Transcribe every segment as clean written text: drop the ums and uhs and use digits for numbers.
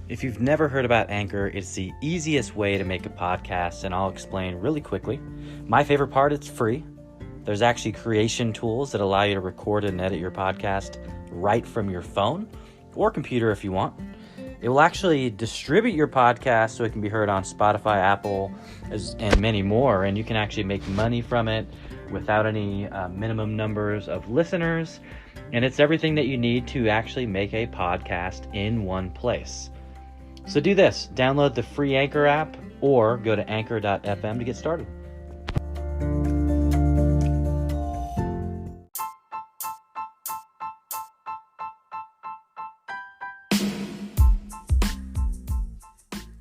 If you've never heard about Anchor, it's the easiest way to make a podcast, and I'll explain really quickly. My favorite part, it's free. There's actually creation tools that allow you to record and edit your podcast right from your phone or computer if you want. It will actually distribute your podcast so it can be heard on Spotify, Apple, and many more, and you can actually make money from it without any minimum numbers of listeners, and it's everything that you need to actually make a podcast in one place. So do this, download the free Anchor app or go to anchor.fm to get started.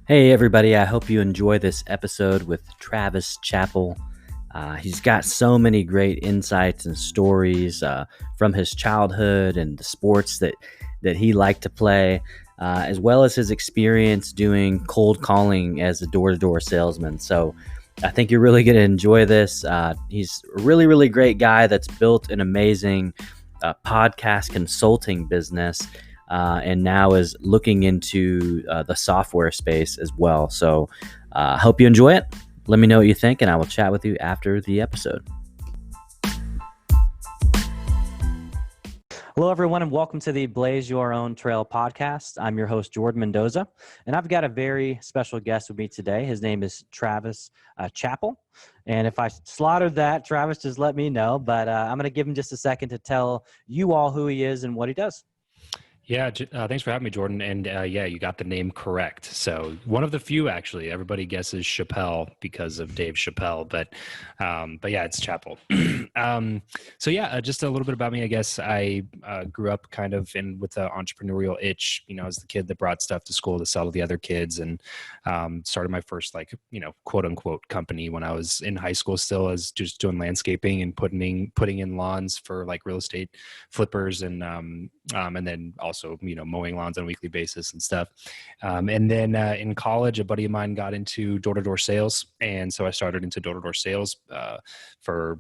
Hey everybody, I hope you enjoy this episode with Travis Chappell. He's got so many great insights and stories from his childhood and the sports that he liked to play, as well as his experience doing cold calling as a door-to-door salesman. So I think you're really going to enjoy this. He's a really, really great guy that's built an amazing podcast consulting business and now is looking into the software space as well. So I hope you enjoy it. Let me know what you think, and I will chat with you after the episode. Hello, everyone, and welcome to the Blaze Your Own Trail podcast. I'm your host, Jordan Mendoza, and I've got a very special guest with me today. His name is Travis Chappell, and if I slaughtered that, Travis, just let me know, but I'm going to give him just a second to tell you all who he is and what he does. Yeah, thanks for having me, Jordan. And yeah, you got the name correct. So one of the few, actually. Everybody guesses Chappell because of Dave Chappelle, but yeah, it's Chappell. So yeah, just a little bit about me. I guess I grew up kind of with the entrepreneurial itch. You know, as the kid that brought stuff to school to sell to the other kids, and started my first quote unquote company when I was in high school. Still, as just doing landscaping and putting in lawns for like real estate flippers and then also mowing lawns on a weekly basis and stuff. And then in college, a buddy of mine got into door-to-door sales, and so I started into door-to-door sales for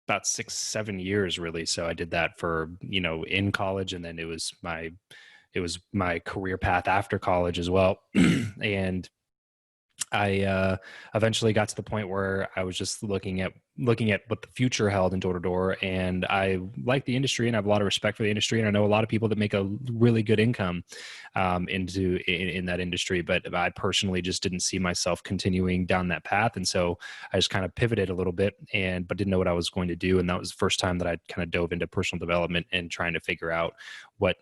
about 6-7 years, really. So I did that for in college, and then it was my career path after college as well. And I eventually got to the point where I was just looking at what the future held in door-to-door, and I like the industry and I have a lot of respect for the industry, and I know a lot of people that make a really good income in that industry, but I personally just didn't see myself continuing down that path, and so I just kind of pivoted a little bit but didn't know what I was going to do. And that was the first time that I kind of dove into personal development and trying to figure out what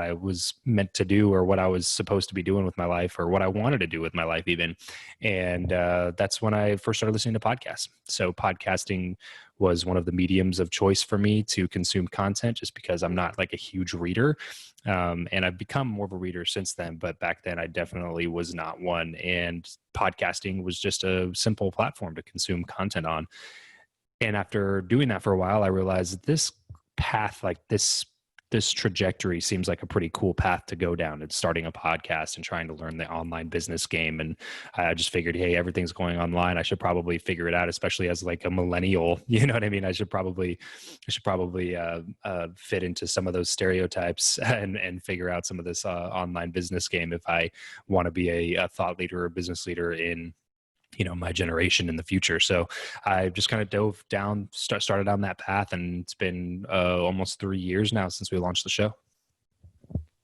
I was meant to do, or what I was supposed to be doing with my life, or what I wanted to do with my life even. And that's when I first started listening to podcasts. So podcasting was one of the mediums of choice for me to consume content, just because I'm not like a huge reader. And I've become more of a reader since then, but back then I definitely was not one. And podcasting was just a simple platform to consume content on. And after doing that for a while, I realized this path, like this trajectory, seems like a pretty cool path to go down. It's starting a podcast and trying to learn the online business game. And I just figured, hey, everything's going online. I should probably figure it out, especially as like a millennial. You know what I mean? I should probably fit into some of those stereotypes and figure out some of this online business game if I want to be a thought leader or business leader in my generation in the future. So I just kind of dove down, started on that path, and it's been almost 3 years now since we launched the show.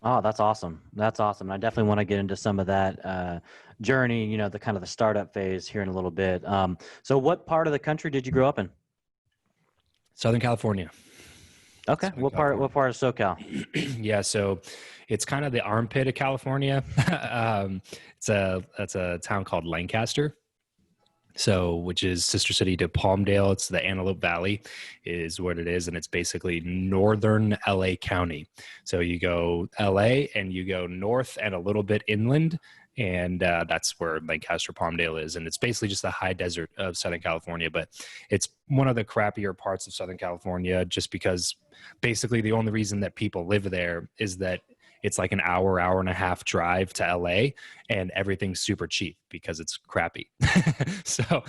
Oh, that's awesome. That's awesome. I definitely want to get into some of that journey, the kind of the startup phase here in a little bit. So what part of the country did you grow up in? Southern California. Okay. What part of SoCal? Yeah. So it's kind of the armpit of California. It's a town called Lancaster. So, which is sister city to Palmdale. It's the Antelope Valley is what it is. And it's basically northern LA County. So you go LA and you go north and a little bit inland. And that's where Lancaster Palmdale is. And it's basically just the high desert of Southern California. But it's one of the crappier parts of Southern California, just because basically the only reason that people live there is that it's like an hour and a half drive to LA, and everything's super cheap because it's crappy. So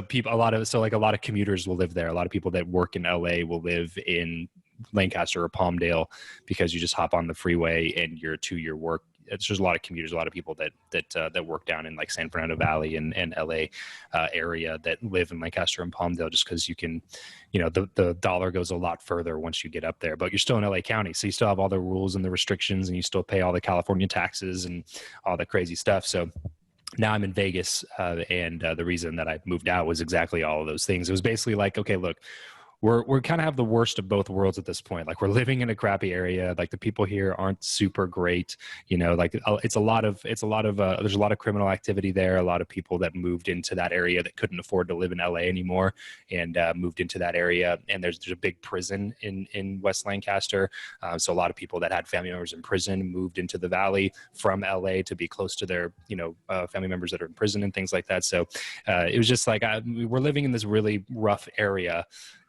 people, a lot of commuters will live there. A lot of people that work in LA will live in Lancaster or Palmdale because you just hop on the freeway and you're to your work there's a lot of commuters, a lot of people that work down in like San Fernando Valley and LA area that live in Lancaster and Palmdale, just because you can, the dollar goes a lot further once you get up there, but you're still in LA County. So you still have all the rules and the restrictions, and you still pay all the California taxes and all the crazy stuff. So now I'm in Vegas, and the reason that I moved out was exactly all of those things. It was basically like, okay, look, we're kind of have the worst of both worlds at this point. Like, we're living in a crappy area. Like, the people here aren't super great. Like, there's a lot of criminal activity there. A lot of people that moved into that area that couldn't afford to live in LA anymore and moved into that area. And there's a big prison in West Lancaster. So a lot of people that had family members in prison moved into the Valley from LA to be close to their, family members that are in prison and things like that. So it was just like, we're living in this really rough area,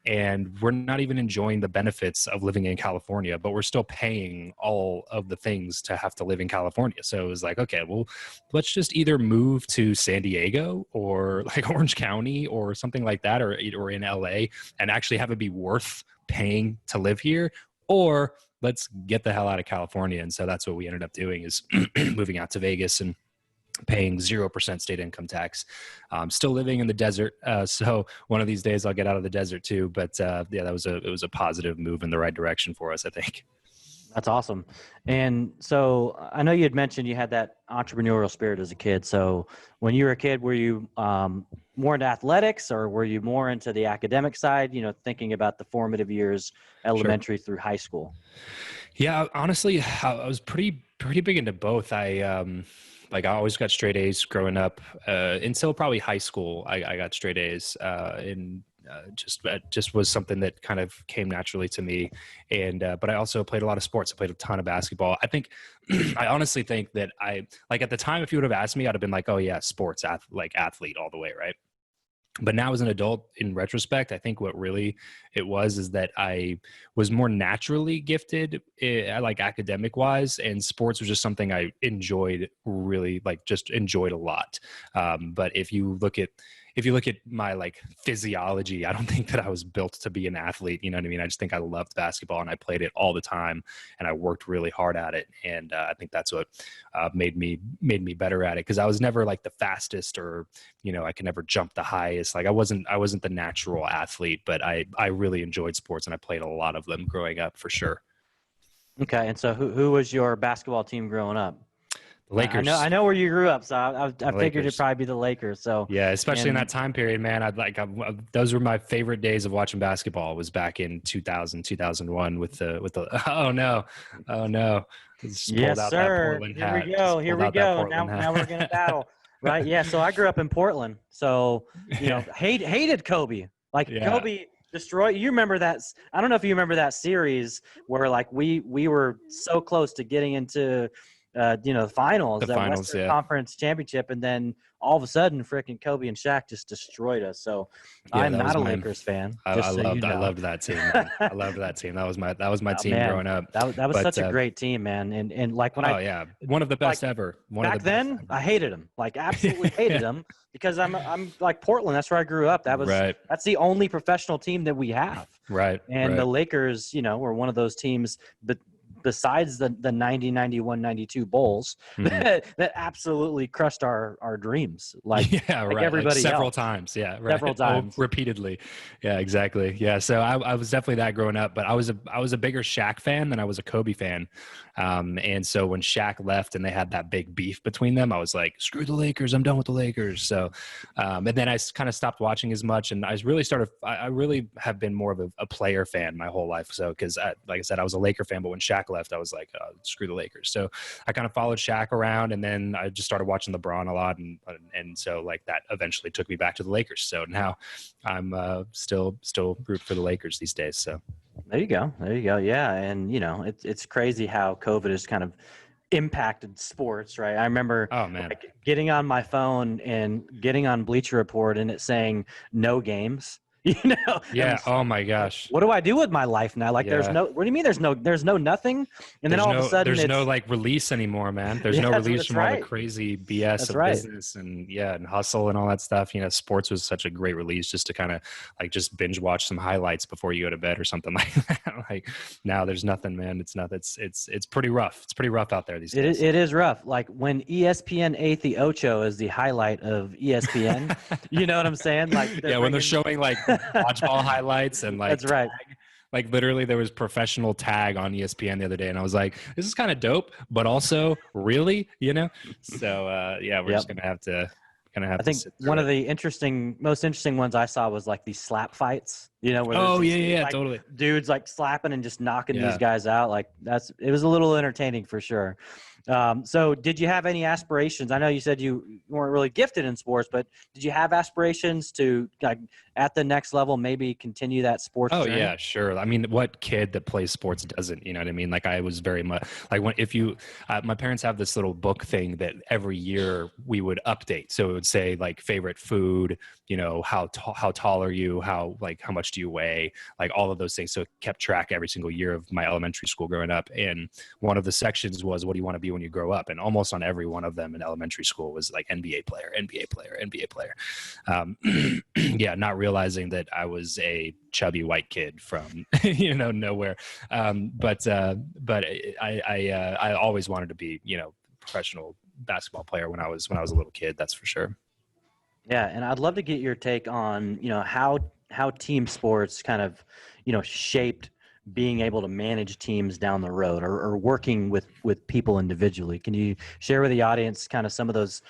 and we're not even enjoying the benefits of living in California, but we're still paying all of the things to have to live in California. So it was like, okay, well, let's just either move to San Diego or like Orange County or something like that, or in LA, and actually have it be worth paying to live here, or let's get the hell out of California. And so that's what we ended up doing, is moving out to Vegas and paying 0% state income tax, still living in the desert. So one of these days I'll get out of the desert too. But it was a positive move in the right direction for us, I think. That's awesome. And so I know you had mentioned you had that entrepreneurial spirit as a kid. So when you were a kid, were you more into athletics, or were you more into the academic side, thinking about the formative years, elementary through high school? Yeah, honestly, I was pretty big into both. I always got straight A's growing up, until probably high school. I got straight A's, and just was something that kind of came naturally to me. And but I also played a lot of sports. I played a ton of basketball. I think I honestly think that at the time, if you would have asked me, I'd have been like, oh yeah, sports, athlete all the way, right? But now as an adult, in retrospect, I think what really it was is that I was more naturally gifted, like academic wise, and sports was just something I enjoyed, really, just enjoyed a lot. But if you look at my like physiology, I don't think that I was built to be an athlete. You know what I mean? I just think I loved basketball and I played it all the time, and I worked really hard at it. And I think that's what made me better at it, because I was never like the fastest, or I could never jump the highest. Like I wasn't the natural athlete, but I really enjoyed sports, and I played a lot of them growing up, for sure. Okay, and so who was your basketball team growing up? The Lakers. I know where you grew up, so I figured it'd probably be the Lakers. So yeah, especially in that time period, man. Those were my favorite days of watching basketball. Was back in 2000, 2001 with the oh no. Yes, sir. Here we go. Now we're gonna battle, right? Yeah. So I grew up in Portland. So hated Kobe. Kobe destroyed. You remember that? I don't know if you remember that series where like we were so close to getting into the finals, Western Conference Championship, and then all of a sudden, freaking Kobe and Shaq just destroyed us. So I'm not a Lakers fan. I loved that team. Man. I loved that team. That was my team growing up. That was such a great team, man. And like when one of the best ever. Back then, I hated them. Like absolutely hated them, because I'm like Portland. That's where I grew up. That's the only professional team that we have. Right. And the Lakers, were one of those teams, but besides the 90, 91, 92 Bulls, that absolutely crushed our dreams. Everybody several else. times. Yeah. Right. Several times. Repeatedly. Yeah, exactly. Yeah. So I was definitely that growing up, but I was a bigger Shaq fan than I was a Kobe fan. And so when Shaq left and they had that big beef between them, I was like, screw the Lakers. I'm done with the Lakers. So, and then I kind of stopped watching as much, and I really have been more of a player fan my whole life. So, cause like I said, I was a Laker fan, but when Shaq left, I was like, screw the Lakers. So I kind of followed Shaq around, and then I just started watching LeBron a lot. And so like that eventually took me back to the Lakers. So now I'm still root for the Lakers these days. So there you go. Yeah. And it's crazy how COVID has kind of impacted sports, right? I remember getting on my phone and getting on Bleacher Report and it saying no games, Yeah. Oh my gosh. what do I do with my life now? Like, Yeah. what do you mean there's no nothing? And then all of a sudden there's no it's, like release anymore, man. There's yeah, no release that's from all the right. crazy BS That's of right. business and and hustle and all that stuff. Sports was such a great release just to kind of like just binge watch some highlights before you go to bed or something like that. Like now there's nothing, man. It's not, it's pretty rough. It's pretty rough out there these days. It is rough. Like when ESPN 8 the Ocho is the highlight of ESPN, you know what I'm saying? Like When they're showing like dodgeball highlights and like that's right. like literally there was professional tag on ESPN the other day and I was like, this is kind of dope, but also really, So we're just gonna have to I think one of the most interesting ones I saw was like these slap fights, where there's like, totally. dudes like slapping and just knocking Yeah. these guys out. Like it was a little entertaining for sure. So did you have any aspirations? I know you said you weren't really gifted in sports, but did you have aspirations to like at the next level, maybe continue that sports journey? Yeah, sure. I mean, what kid that plays sports doesn't, you know what I mean? Like I was very much like my parents have this little book thing that every year we would update. So it would say like favorite food, how tall are you? How much do you weigh? Like all of those things. So it kept track every single year of my elementary school growing up. And one of the sections was, what do you want to be when you grow up? And almost on every one of them in elementary school was like NBA player, NBA player, NBA player. Not realizing that I was a chubby white kid from nowhere. But I always wanted to be professional basketball player when I was a little kid. That's for sure. Yeah, and I'd love to get your take on how team sports kind of shaped being able to manage teams down the road or working with people individually. Can you share with the audience kind of some of those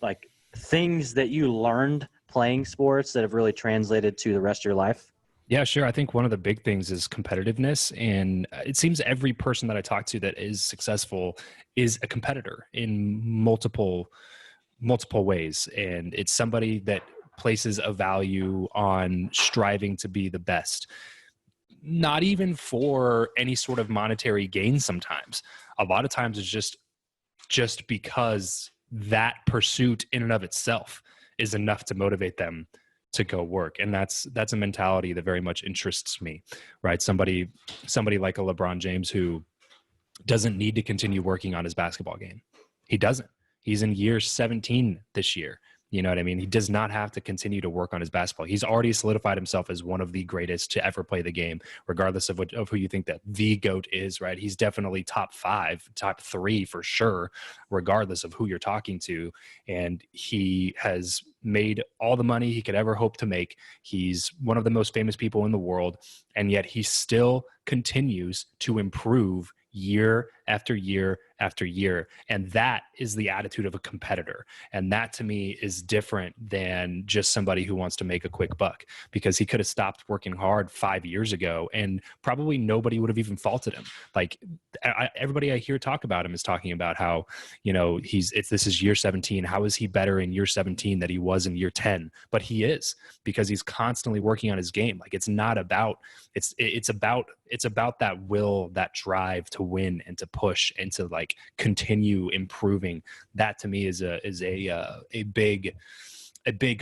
like things that you learned playing sports that have really translated to the rest of your life? Yeah, sure. I think one of the big things is competitiveness. And it seems every person that I talk to that is successful is a competitor in multiple ways. And it's somebody that places a value on striving to be the best, not even for any sort of monetary gain. Sometimes a lot of times it's just because that pursuit in and of itself is enough to motivate them to go work. And that's a mentality that very much interests me, right? Somebody like a LeBron James who doesn't need to continue working on his basketball game. He doesn't. He's in year 17 this year. You know what I mean? He does not have to continue to work on his basketball. He's already solidified himself as one of the greatest to ever play the game, regardless of who you think that the GOAT is, right? He's definitely top 5, top 3 for sure, regardless of who you're talking to. And he has made all the money he could ever hope to make. He's one of the most famous people in the world, and yet he still continues to improve year after year after year. And that is the attitude of a competitor. And that to me is different than just somebody who wants to make a quick buck, because he could have stopped working hard 5 years ago and probably nobody would have even faulted him. Like everybody I hear talk about him is talking about how, this is year 17. How is he better in year 17 than he was in year 10? But he is, because he's constantly working on his game. Like it's not about, it's about that will, that drive to win and to push and to like continue improving. That to me is a big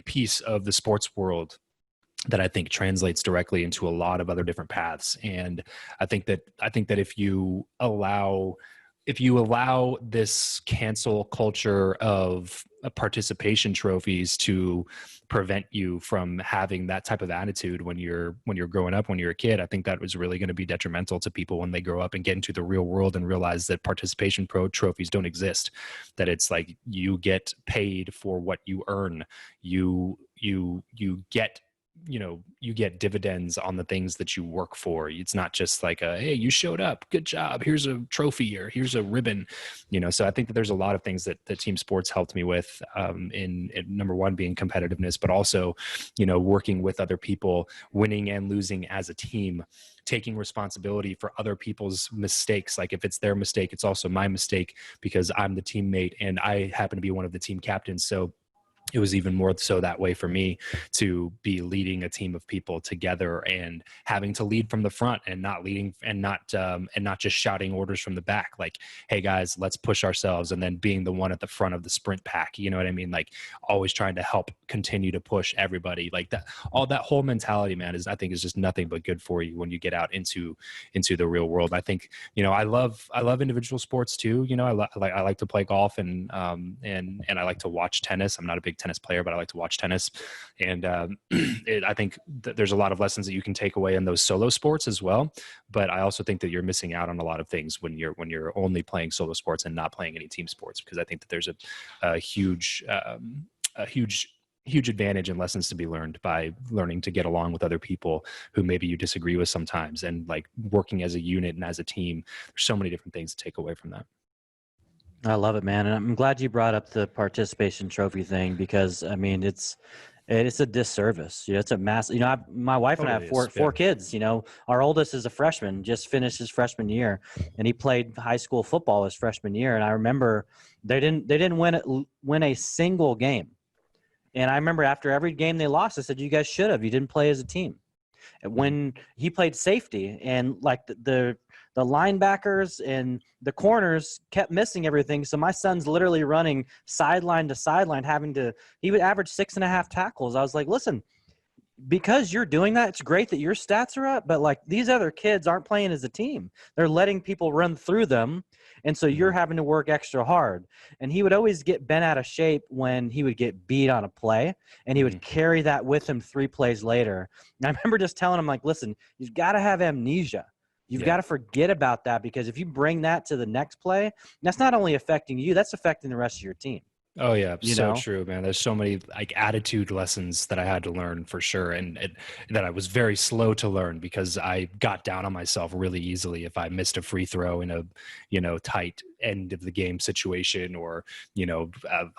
piece of the sports world that I think translates directly into a lot of other different paths. And I think that if you allow this cancel culture of participation trophies to prevent you from having that type of attitude when you're growing up, when you're a kid, I think that was really going to be detrimental to people when they grow up and get into the real world and realize that participation trophies don't exist, that it's like you get paid for what you earn. You get you get dividends on the things that you work for. It's not just like hey, you showed up, good job, here's a trophy or here's a ribbon. So I think that there's a lot of things that team sports helped me with, in number one being competitiveness, but also working with other people, winning and losing as a team, taking responsibility for other people's mistakes. Like if it's their mistake, it's also my mistake because I'm the teammate and I happen to be one of the team captains. So it was even more so that way for me to be leading a team of people together and having to lead from the front and not leading and not just shouting orders from the back. Like, hey guys, let's push ourselves. And then being the one at the front of the sprint pack, you know what I mean? Like always trying to help continue to push everybody like that. All that whole mentality, man, I think is just nothing but good for you when you get out into the real world. I think, I love individual sports too. I like to play golf and I like to watch tennis. I'm not a big tennis player, but I like to watch tennis. And I think there's a lot of lessons that you can take away in those solo sports as well. But I also think that you're missing out on a lot of things when you're only playing solo sports and not playing any team sports, because I think that there's a huge advantage and lessons to be learned by learning to get along with other people who maybe you disagree with sometimes, and like working as a unit and as a team. There's so many different things to take away from that. I love it, man. And I'm glad you brought up the participation trophy thing, because I mean, it's a disservice. It's a mass, my wife and I have four kids, our oldest is a freshman, just finished his freshman year, and he played high school football his freshman year. And I remember they didn't win a single game. And I remember after every game they lost, I said, you guys should have, you didn't play as a team. And when he played safety, and like the linebackers and the corners kept missing everything. So my son's literally running sideline to sideline, he would average 6.5 tackles. I was like, listen, because you're doing that, it's great that your stats are up, but like these other kids aren't playing as a team. They're letting people run through them. And so you're having to work extra hard. And he would always get bent out of shape when he would get beat on a play, and he would carry that with him 3 plays later. And I remember just telling him, like, listen, you've got to have amnesia. You've got to forget about that, because if you bring that to the next play, that's not only affecting you, that's affecting the rest of your team. Oh yeah, so true, man. There's so many like attitude lessons that I had to learn for sure, and that I was very slow to learn, because I got down on myself really easily if I missed a free throw in a tight end of the game situation, or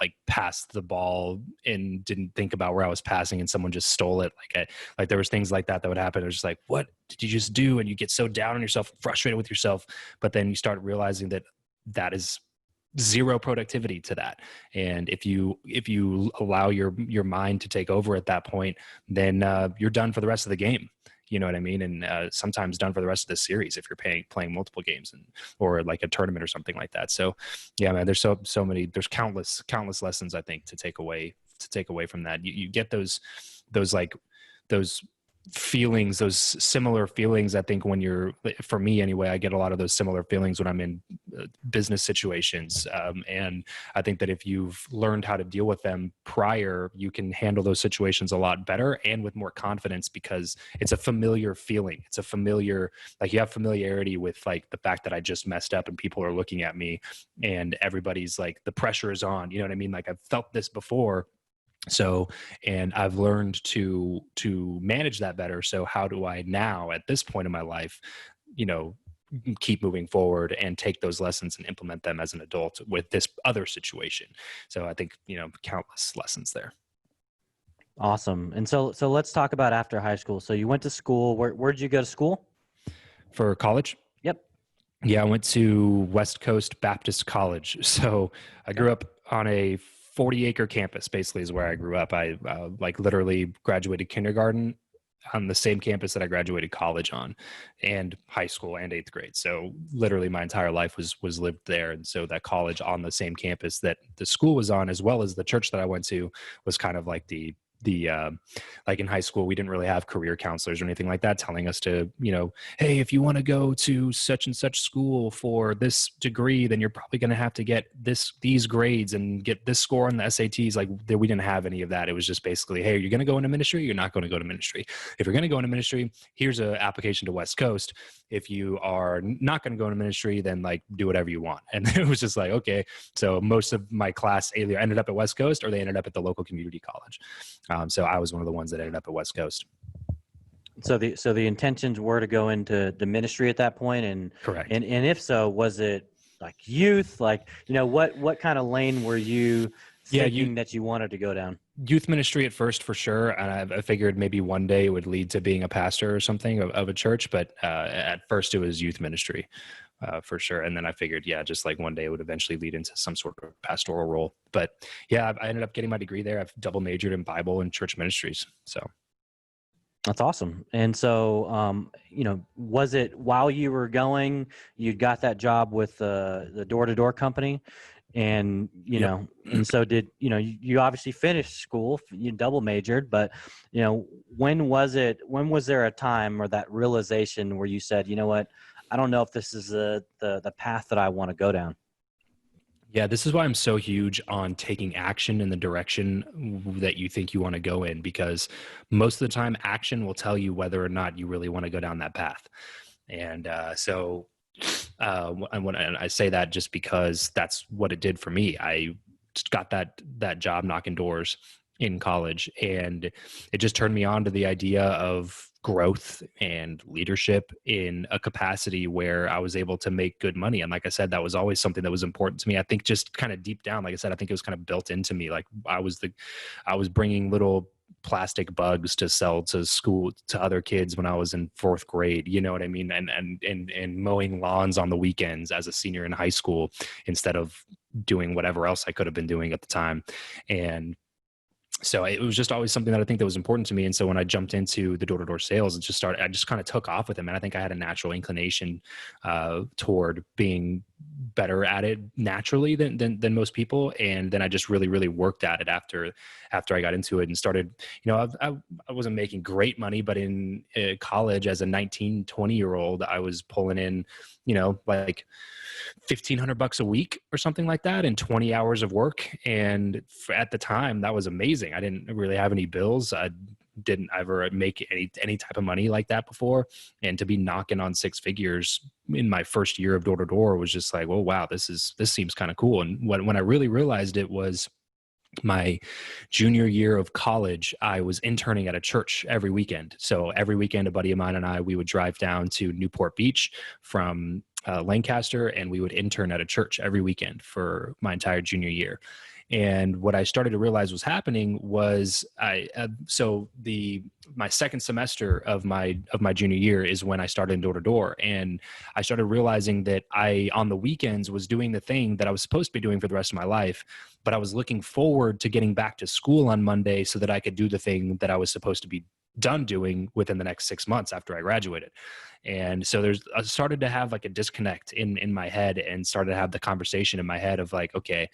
like passed the ball and didn't think about where I was passing and someone just stole it. Like there was things like that would happen. It was just like, what did you just do? And you get so down on yourself, frustrated with yourself, but then you start realizing that is zero productivity to that. And if you allow your mind to take over at that point, then you're done for the rest of the game. You know what I mean? And sometimes done for the rest of the series if you're playing multiple games or like a tournament or something like that. So yeah, man, there's so many, there's countless lessons I think to take away from that. You get those feelings, those similar feelings. I think for me anyway, I get a lot of those similar feelings when I'm in business situations. And I think that if you've learned how to deal with them prior, you can handle those situations a lot better and with more confidence, because it's a familiar feeling. It's a familiar, like you have familiarity with like the fact that I just messed up and people are looking at me and everybody's like, the pressure is on, you know what I mean? Like I've felt this before. So, and I've learned to manage that better. So how do I now at this point in my life, keep moving forward and take those lessons and implement them as an adult with this other situation? So I think, countless lessons there. Awesome. And so let's talk about after high school. So you went to school. Where'd you go to school? For college? Yep. Yeah, I went to West Coast Baptist College. So I grew up on a 40-acre campus, basically, is where I grew up. I like literally graduated kindergarten on the same campus that I graduated college on, and high school and 8th grade. So literally my entire life was lived there. And so that college on the same campus that the school was on, as well as the church that I went to, was kind of like the like in high school, we didn't really have career counselors or anything like that telling us to, hey, if you want to go to such and such school for this degree, then you're probably going to have to get these grades and get this score on the SATs. Like we didn't have any of that. It was just basically, hey, you're going to go into ministry. You're not going to go to ministry. If you're going to go into ministry, here's an application to West Coast. If you are not going to go into ministry, then like do whatever you want. And it was just like, okay. So most of my class either ended up at West Coast or they ended up at the local community college. So I was one of the ones that ended up at West Coast. So the intentions were to go into the ministry at that point, and correct. And if so, was it like youth? Like, what kind of lane were you thinking that you wanted to go down? Youth ministry at first, for sure. And I figured maybe one day it would lead to being a pastor or something of a church. But at first it was youth ministry. for sure. And then I figured, yeah, just like one day it would eventually lead into some sort of pastoral role. But yeah, I ended up getting my degree there. I've double majored in Bible and church ministries. So That's awesome. And so, was it while you were going, you got that job with the door-to-door company, and yep. and so did you obviously finished school, you double majored, but when was it? When was there a time or that realization where you said, you know what, I don't know if this is the path that I want to go down? Yeah, this is why I'm so huge on taking action in the direction that you think you want to go in, because most of the time action will tell you whether or not you really want to go down that path. And and I say that just because that's what it did for me. I just got that job knocking doors in college, and it just turned me on to the idea of growth and leadership in a capacity where I was able to make good money. And like I said, that was always something that was important to me. I think just kind of deep down, like I said, I think it was kind of built into me. Like I was bringing little plastic bugs to sell to school to other kids when I was in fourth grade, you know what I mean? And mowing lawns on the weekends as a senior in high school instead of doing whatever else I could have been doing at the time. And so it was just always something that I think that was important to me. And so when I jumped into the door-to-door sales, I just kind of took off with them. And I think I had a natural inclination toward being better at it naturally than most people. And then I just really, really worked at it after I got into it and started, I wasn't making great money, but in college as a 19, 20-year-old, I was pulling in, like $1,500 a week or something like that, and 20 hours of work. And at the time that was amazing. I didn't really have any bills. I didn't ever make any type of money like that before. And to be knocking on six figures in my first year of door to door was just like, oh, wow, this seems kind of cool. And when I really realized it was my junior year of college, I was interning at a church every weekend. So every weekend, a buddy of mine and I, we would drive down to Newport Beach from Lancaster, and we would intern at a church every weekend for my entire junior year. And what I started to realize was happening was my second semester of my junior year is when I started door to door, and I started realizing that I on the weekends was doing the thing that I was supposed to be doing for the rest of my life, but I was looking forward to getting back to school on Monday so that I could do the thing that I was supposed to be done doing within the next 6 months after I graduated. And so I started to have like a disconnect in my head, and started to have the conversation in my head of like, okay,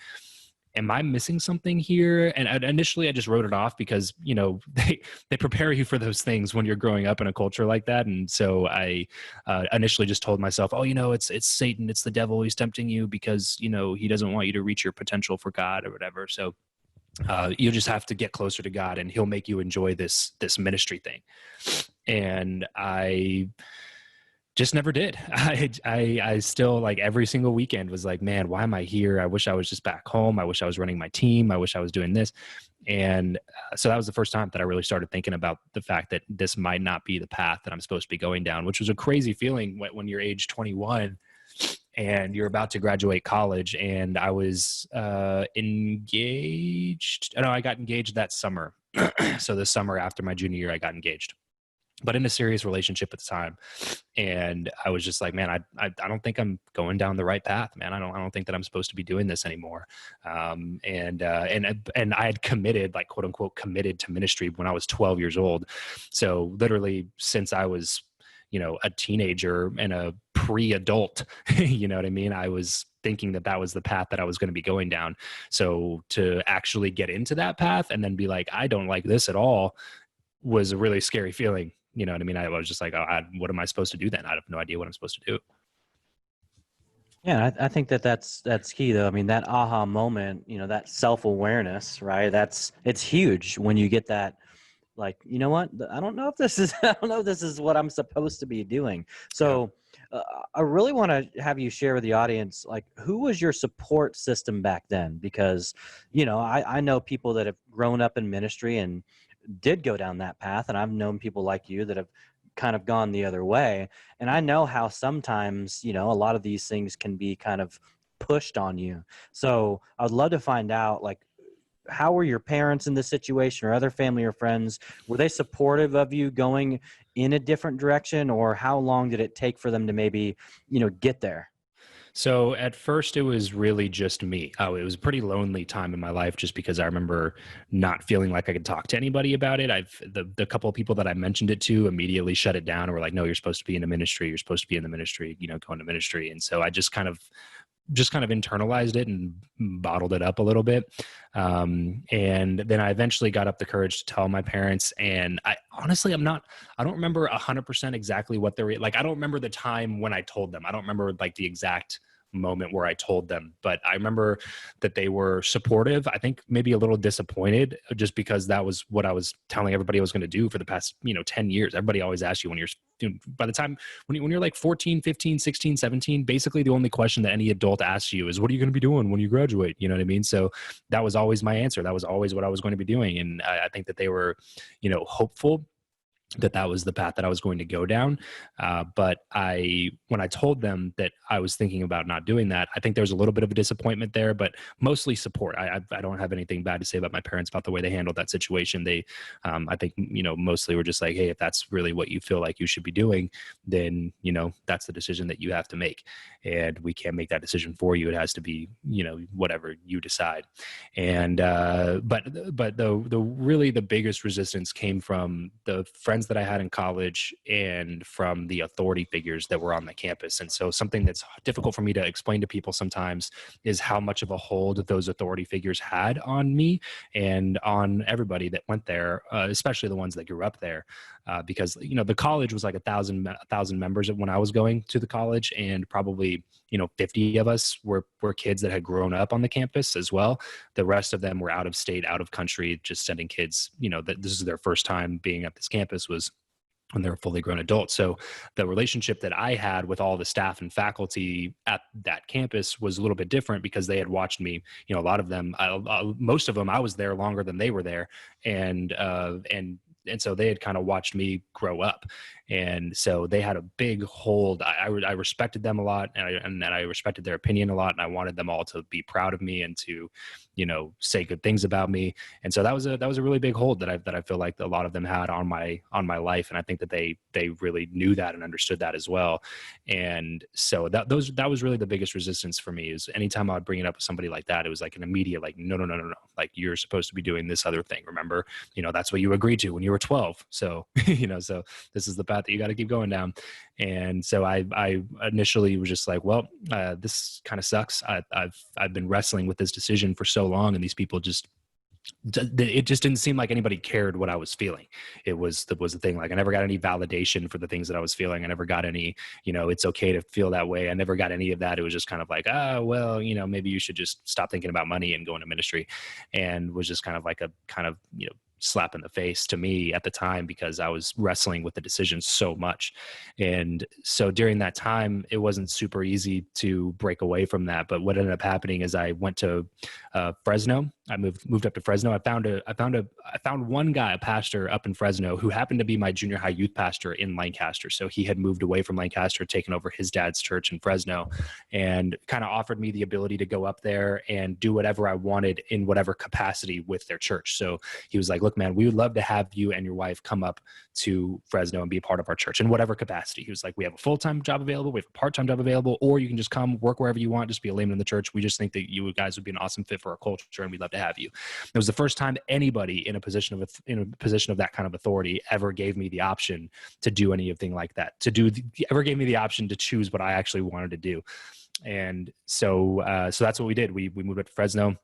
am I missing something here? And initially I just wrote it off because, they prepare you for those things when you're growing up in a culture like that. And so I initially just told myself, oh, it's Satan, it's the devil. He's tempting you because, he doesn't want you to reach your potential for God or whatever. So you just have to get closer to God, and he'll make you enjoy this ministry thing. And I just never did. I still, like, every single weekend was like, man, why am I here? I wish I was just back home. I wish I was running my team. I wish I was doing this. And so that was the first time that I really started thinking about the fact that this might not be the path that I'm supposed to be going down, which was a crazy feeling when you're age 21 and you're about to graduate college. And I was engaged. No, I got engaged that summer. So the summer after my junior year, I got engaged, but in a serious relationship at the time. And I was just like, man, I don't think I'm going down the right path, man. I don't think that I'm supposed to be doing this anymore. And I had committed, like, quote unquote, committed to ministry when I was 12 years old. So literally since I was, a teenager and a pre-adult, you know what I mean? I was thinking that was the path that I was going to be going down. So to actually get into that path and then be like, I don't like this at all, was a really scary feeling. You know what I mean? I was just like, what am I supposed to do then? I have no idea what I'm supposed to do. Yeah, I think that's key though. I mean, that aha moment, that self-awareness, right? It's huge when you get that, like, you know what? I don't know if this is what I'm supposed to be doing. So I really want to have you share with the audience, like, who was your support system back then? Because, I know people that have grown up in ministry and did go down that path, and I've known people like you that have kind of gone the other way. And I know how sometimes, a lot of these things can be kind of pushed on you. So I'd love to find out, like, how were your parents in this situation, or other family or friends? Were they supportive of you going in a different direction, or how long did it take for them to maybe, get there? So at first it was really just me. Oh, it was a pretty lonely time in my life just because I remember not feeling like I could talk to anybody about it. The couple of people that I mentioned it to immediately shut it down and were like, no, you're supposed to be in the ministry. You're supposed to be in the ministry, go into ministry. And so I just kind of internalized it and bottled it up a little bit. And then I eventually got up the courage to tell my parents. And I honestly, I don't remember 100% exactly what they're like. I don't remember the time when I told them. I don't remember like the exact moment where I told them, but I remember that they were supportive. I think maybe a little disappointed just because that was what I was telling everybody I was going to do for the past, 10 years. Everybody always asks you when by the time when you're like 14, 15, 16, 17, basically the only question that any adult asks you is, what are you going to be doing when you graduate? You know what I mean? So that was always my answer. That was always what I was going to be doing. And I think that they were, hopeful that was the path that I was going to go down. But when I told them that I was thinking about not doing that, I think there was a little bit of a disappointment there, but mostly support. I don't have anything bad to say about my parents about the way they handled that situation. They, I think, mostly were just like, hey, if that's really what you feel like you should be doing, then, that's the decision that you have to make. And we can't make that decision for you. It has to be, whatever you decide. And, but really the biggest resistance came from the friends that I had in college and from the authority figures that were on the campus. And so something that's difficult for me to explain to people sometimes is how much of a hold those authority figures had on me and on everybody that went there, especially the ones that grew up there. Because, the college was like 1,000 members when I was going to the college, and probably, 50 of us were kids that had grown up on the campus as well. The rest of them were out of state, out of country, just sending kids, that this is their first time being at this campus was when they were fully grown adults. So the relationship that I had with all the staff and faculty at that campus was a little bit different because they had watched me, a lot of them, most of them, I was there longer than they were there. And so they had kind of watched me grow up. And so they had a big hold. I respected them a lot, and I respected their opinion a lot. And I wanted them all to be proud of me and to, say good things about me. And so that was a really big hold that I feel like a lot of them had on my life. And I think that they really knew that and understood that as well. And so that was really the biggest resistance for me, is anytime I would bring it up with somebody like that, it was like an immediate, like, no. Like, you're supposed to be doing this other thing. Remember, that's what you agreed to when you were 12. So, so this is the path that you got to keep going down. And so I initially was just like, well, this kind of sucks. I've been wrestling with this decision for so long, and these people it just didn't seem like anybody cared what I was feeling. It was the thing. Like, I never got any validation for the things that I was feeling. I never got any, it's okay to feel that way. I never got any of that. It was just kind of like, well, maybe you should just stop thinking about money and go into ministry. And was just kind of like a slap in the face to me at the time, because I was wrestling with the decision so much. And so during that time, it wasn't super easy to break away from that. But what ended up happening is I went to Fresno. I moved up to Fresno. I found one guy, a pastor up in Fresno, who happened to be my junior high youth pastor in Lancaster. So he had moved away from Lancaster, taken over his dad's church in Fresno, and kind of offered me the ability to go up there and do whatever I wanted in whatever capacity with their church. So he was like, look, man, we would love to have you and your wife come up to Fresno and be a part of our church in whatever capacity. He was like, we have a full-time job available, we have a part-time job available, or you can just come work wherever you want, just be a layman in the church. We just think that you guys would be an awesome fit for our culture, and we'd love to have you. It was the first time anybody in a position of that kind of authority ever gave me the option to do anything like that, ever gave me the option to choose what I actually wanted to do. And so that's what we did. We moved up to Fresno.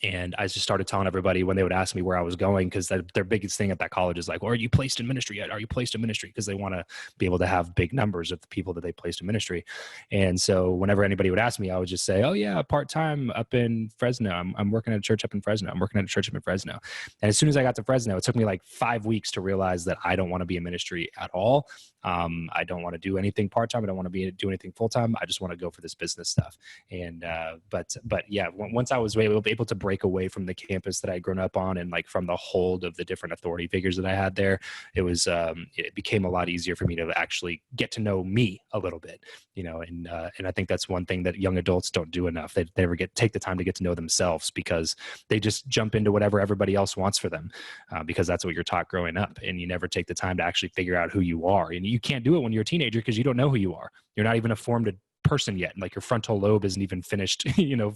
And I just started telling everybody when they would ask me where I was going, because their biggest thing at that college is like, well, are you placed in ministry yet? Are you placed in ministry? Because they want to be able to have big numbers of the people that they placed in ministry. And so whenever anybody would ask me, I would just say, oh yeah, part-time up in Fresno. I'm working at a church up in Fresno. I'm working at a church up in Fresno. And as soon as I got to Fresno, it took me like 5 weeks to realize that I don't want to be in ministry at all. I don't want to do anything part-time. I don't want to do anything full-time. I just want to go for this business stuff. And, but yeah, once I was able to break break away from the campus that I'd grown up on and like from the hold of the different authority figures that I had there. It became a lot easier for me to actually get to know me a little bit, and I think that's one thing that young adults don't do enough. They never take the time to get to know themselves, because they just jump into whatever everybody else wants for them, because that's what you're taught growing up, and you never take the time to actually figure out who you are. And you can't do it when you're a teenager because you don't know who you are. You're not even a formed person yet. Like your frontal lobe isn't even finished,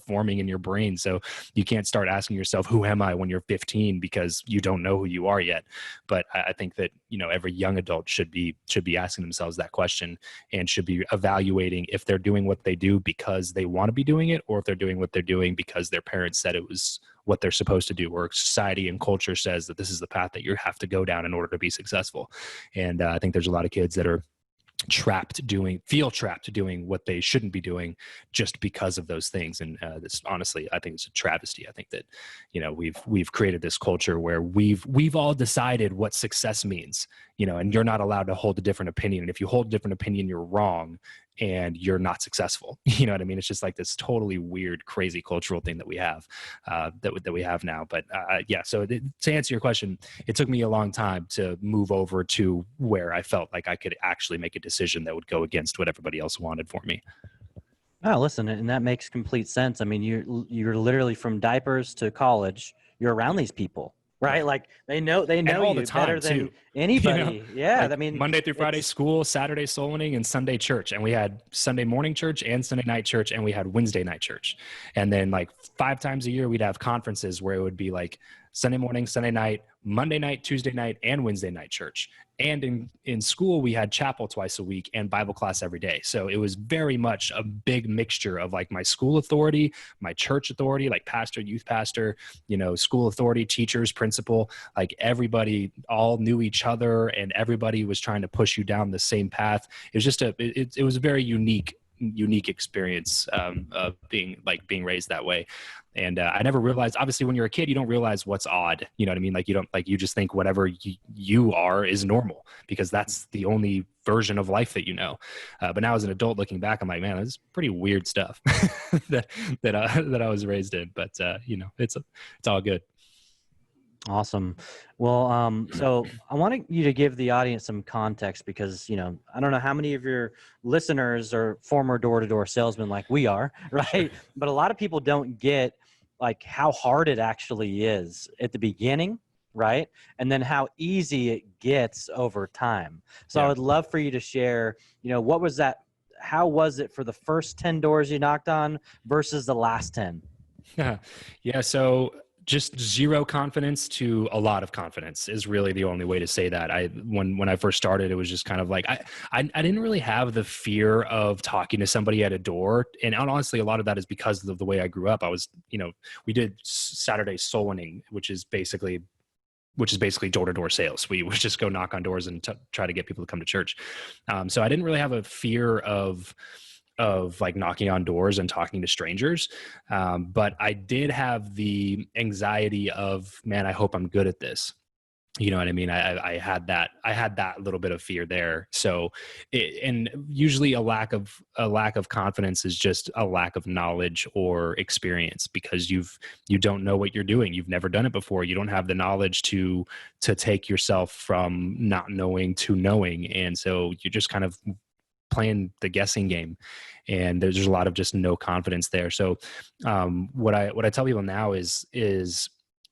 forming in your brain. So you can't start asking yourself, who am I, when you're 15, because you don't know who you are yet. But I think that, every young adult should be asking themselves that question, and should be evaluating if they're doing what they do because they want to be doing it, or if they're doing what they're doing because their parents said it was what they're supposed to do, or society and culture says that this is the path that you have to go down in order to be successful. And I think there's a lot of kids that are feel trapped doing what they shouldn't be doing just because of those things. And this, honestly, I think it's a travesty. I think that, we've created this culture where we've all decided what success means, and you're not allowed to hold a different opinion. And if you hold a different opinion, you're wrong and you're not successful. You know what I mean? It's just like this totally weird, crazy cultural thing that we have, that we have now. But yeah, so to answer your question, it took me a long time to move over to where I felt like I could actually make a decision that would go against what everybody else wanted for me. Oh, listen, and that makes complete sense. I mean, you're literally from diapers to college, you're around these people, right? Like they know all you the time, better than too. anybody. Yeah, Like I mean, Monday through Friday school, Saturday soul winning, and Sunday church. And we had Sunday morning church and Sunday night church, and we had Wednesday night church. And then like 5 times a year, we'd have conferences where it would be like Sunday morning, Sunday night, Monday night, Tuesday night, and Wednesday night church. And in school, we had chapel twice a week and Bible class every day. So it was very much a big mixture of like my school authority, my church authority, like pastor, youth pastor, school authority, teachers, principal, like everybody all knew each other, and everybody was trying to push you down the same path. It was just it was a very unique experience of being raised that way. And I never realized, obviously when you're a kid, you don't realize what's odd. You know what I mean? Like you just think whatever you are is normal, because that's the only version of life that you know. But now as an adult looking back, I'm like, man, this is pretty weird stuff that I was raised in. But it's all good. Awesome. Well, so I want you to give the audience some context, because, I don't know how many of your listeners are former door-to-door salesmen like we are, right? But a lot of people don't get like how hard it actually is at the beginning, right? And then how easy it gets over time. So I would love for you to share, what was that? How was it for the first 10 doors you knocked on versus the last 10? Yeah. So just zero confidence to a lot of confidence is really the only way to say that. When I first started, it was just kind of like, I didn't really have the fear of talking to somebody at a door. And honestly, a lot of that is because of the way I grew up. I was, we did Saturday soul winning, which is basically door-to-door sales. We would just go knock on doors and try to get people to come to church. So I didn't really have a fear of like knocking on doors and talking to strangers. But I did have the anxiety of, man, I hope I'm good at this. You know what I mean? I had that little bit of fear there. So, and usually a lack of confidence is just a lack of knowledge or experience, because you don't know what you're doing. You've never done it before. You don't have the knowledge to take yourself from not knowing to knowing. And so you're just kind of playing the guessing game, and there's a lot of just no confidence there. So what I tell people now is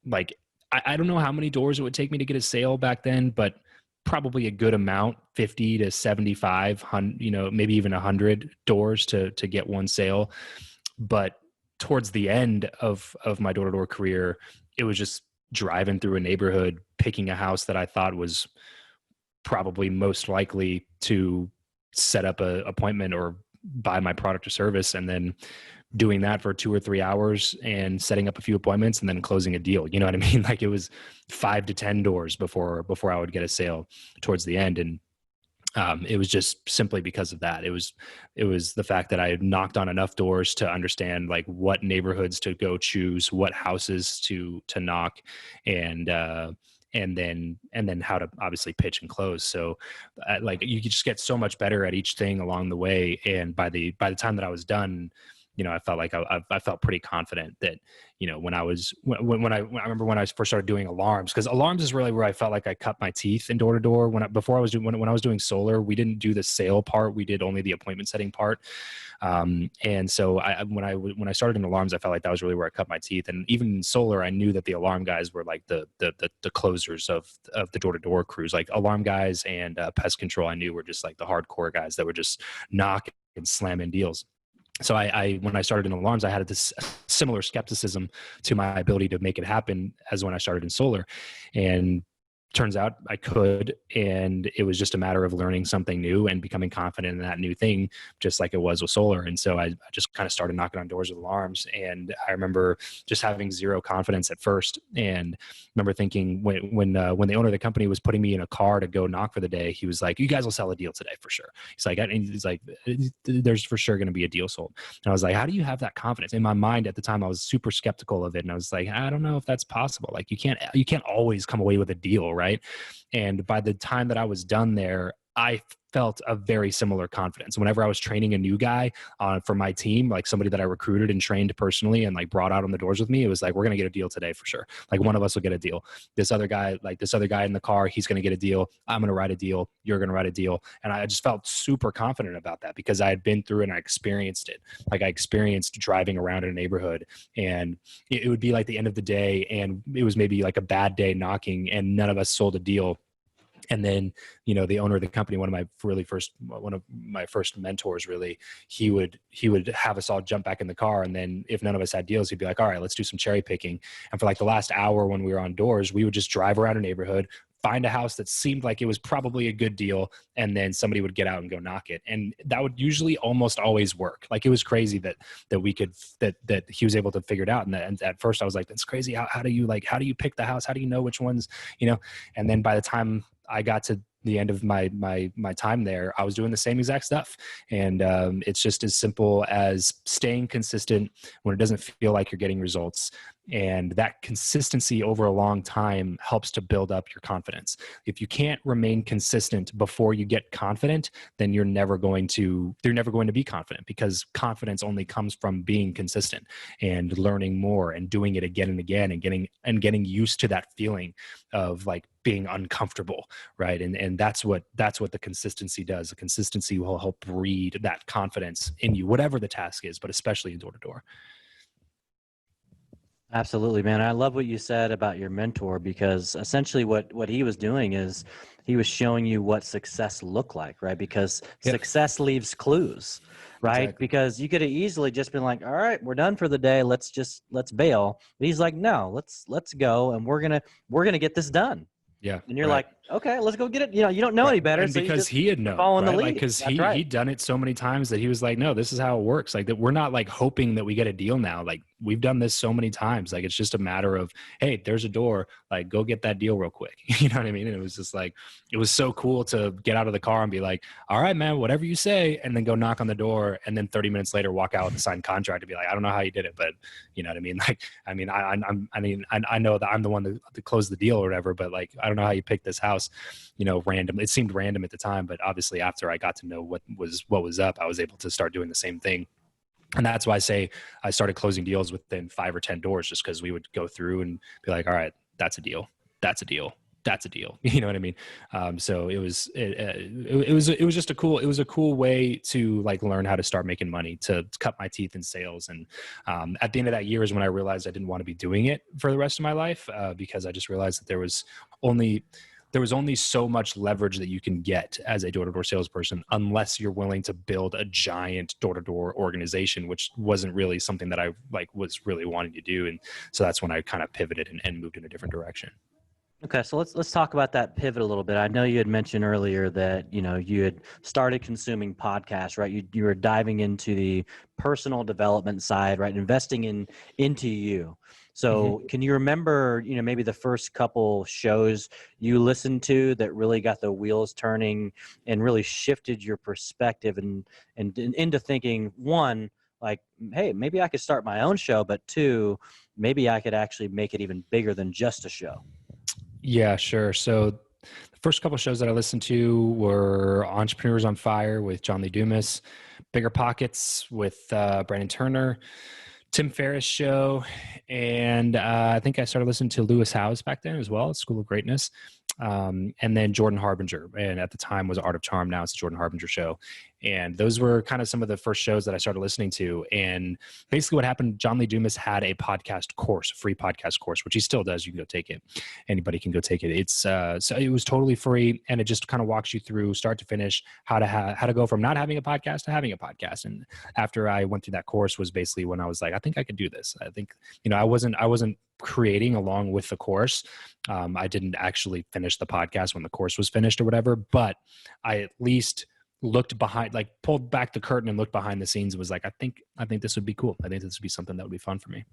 like, I don't know how many doors it would take me to get a sale back then, but probably a good amount, 50 to 75, maybe even 100 doors to get one sale. But towards the end of my door-to-door career, it was just driving through a neighborhood, picking a house that I thought was probably most likely to set up an appointment or buy my product or service, and then doing that for 2 or 3 hours and setting up a few appointments and then closing a deal. You know what I mean? Like it was 5 to 10 doors before I would get a sale towards the end. And it was just simply because of that. It was the fact that I had knocked on enough doors to understand like what neighborhoods to go choose, what houses to knock, and then how to obviously pitch and close. So like you could just get so much better at each thing along the way. And by the time that I was done, I felt like I felt pretty confident that, when I remember when I first started doing alarms, because alarms is really where I felt like I cut my teeth in door to door. When I was doing solar, we didn't do the sale part. We did only the appointment setting part. And so when I started in alarms, I felt like that was really where I cut my teeth. And even in solar, I knew that the alarm guys were like the closers of the door to door crews. Like alarm guys and pest control, I knew were just like the hardcore guys that were just knock and slam in deals. So when I started in alarms, I had this similar skepticism to my ability to make it happen as when I started in solar. And turns out I could, and it was just a matter of learning something new and becoming confident in that new thing, just like it was with solar. And so I just kind of started knocking on doors with alarms. And I remember just having zero confidence at first. And remember thinking when the owner of the company was putting me in a car to go knock for the day, he was like, "You guys will sell a deal today for sure." He's like, "There's for sure going to be a deal sold." And I was like, "How do you have that confidence?" In my mind at the time, I was super skeptical of it, and I was like, "I don't know if that's possible. Like you can't always come away with a deal, right?" And by the time that I was done there, I felt a very similar confidence. Whenever I was training a new guy for my team, like somebody that I recruited and trained personally and like brought out on the doors with me, it was like, we're going to get a deal today for sure. Like one of us will get a deal. This other guy in the car, he's going to get a deal. I'm going to write a deal. You're going to write a deal. And I just felt super confident about that because I had been through and I experienced it. Like I experienced driving around in a neighborhood, and it would be like the end of the day, and it was maybe like a bad day knocking, and none of us sold a deal. And then, the owner of the company, one of my first mentors, really, he would have us all jump back in the car. And then if none of us had deals, he'd be like, "All right, let's do some cherry picking." And for like the last hour when we were on doors, we would just drive around a neighborhood, find a house that seemed like it was probably a good deal, and then somebody would get out and go knock it. And that would usually almost always work. Like it was crazy that he was able to figure it out. And at first I was like, "That's crazy. How do you pick the house? How do you know which ones, And then by the time I got to the end of my time there, I was doing the same exact stuff. And it's just as simple as staying consistent when it doesn't feel like you're getting results. And that consistency over a long time helps to build up your confidence. If you can't remain consistent before you get confident, then you're never going to be confident, because confidence only comes from being consistent and learning more and doing it again and again and getting used to that feeling of like being uncomfortable, right? And that's what the consistency does. The consistency will help breed that confidence in you, whatever the task is, but especially in door to door. Absolutely, man. I love what you said about your mentor, because essentially what he was doing is he was showing you what success looked like, right? Because success leaves clues, right? Exactly. Because you could have easily just been like, "All right, we're done for the day. Let's bail." But he's like, "No, let's go, and we're gonna get this done." Yeah. And you're right. like, "Okay, let's go get it." You don't know any better, And so because you just he had known, follow in the right? lead. Like, because That's right. he'd done it so many times that he was like, "No, this is how it works. Like that, we're not like hoping that we get a deal now. Like we've done this so many times. Like it's just a matter of, hey, there's a door. Like go get that deal real quick." You know what I mean? And it was just like, it was so cool to get out of the car and be like, "All right, man, whatever you say," and then go knock on the door, and then 30 minutes later walk out with a signed contract and be like, "I don't know how you did it, but you know what I mean? Like, I know that I'm the one that closed the deal or whatever, but like, I don't know how you picked this house, random. It seemed random at the time, but obviously after I got to know what was up, I was able to start doing the same thing." And that's why I say I started closing deals within 5 or 10 doors, just because we would go through and be like, "All right, that's a deal. That's a deal. That's a deal." You know what I mean? So it was just a cool way to like learn how to start making money, to cut my teeth in sales. And at the end of that year is when I realized I didn't want to be doing it for the rest of my life, because I just realized that there was only so much leverage that you can get as a door-to-door salesperson unless you're willing to build a giant door-to-door organization, which wasn't really something that I was really wanting to do. And so that's when I kind of pivoted and moved in a different direction. Okay, so let's talk about that pivot a little bit. I know you had mentioned earlier that you had started consuming podcasts, right? You were diving into the personal development side, right? Investing into you. So can you remember, maybe the first couple shows you listened to that really got the wheels turning and really shifted your perspective and into thinking, one, like, hey, maybe I could start my own show, but two, maybe I could actually make it even bigger than just a show? Yeah, sure. So the first couple of shows that I listened to were Entrepreneurs on Fire with John Lee Dumas, Bigger Pockets with Brandon Turner, Tim Ferriss show, and I think I started listening to Lewis Howes back then as well, School of Greatness, and then Jordan Harbinger, and at the time was Art of Charm. Now it's a Jordan Harbinger show, and those were kind of some of the first shows that I started listening to. And basically what happened, John Lee Dumas had a podcast course, a free podcast course, which he still does. You can go take it. Anybody can go take it. It's so it was totally free, and it just kind of walks you through start to finish how to go from not having a podcast to having a podcast. And after I went through that course was basically when I was like, I think I could do this. I think, I wasn't creating along with the course. I didn't actually finish the podcast when the course was finished or whatever, but I at least looked behind, like pulled back the curtain and looked behind the scenes and was like, I think this would be cool. I think this would be something that would be fun for me.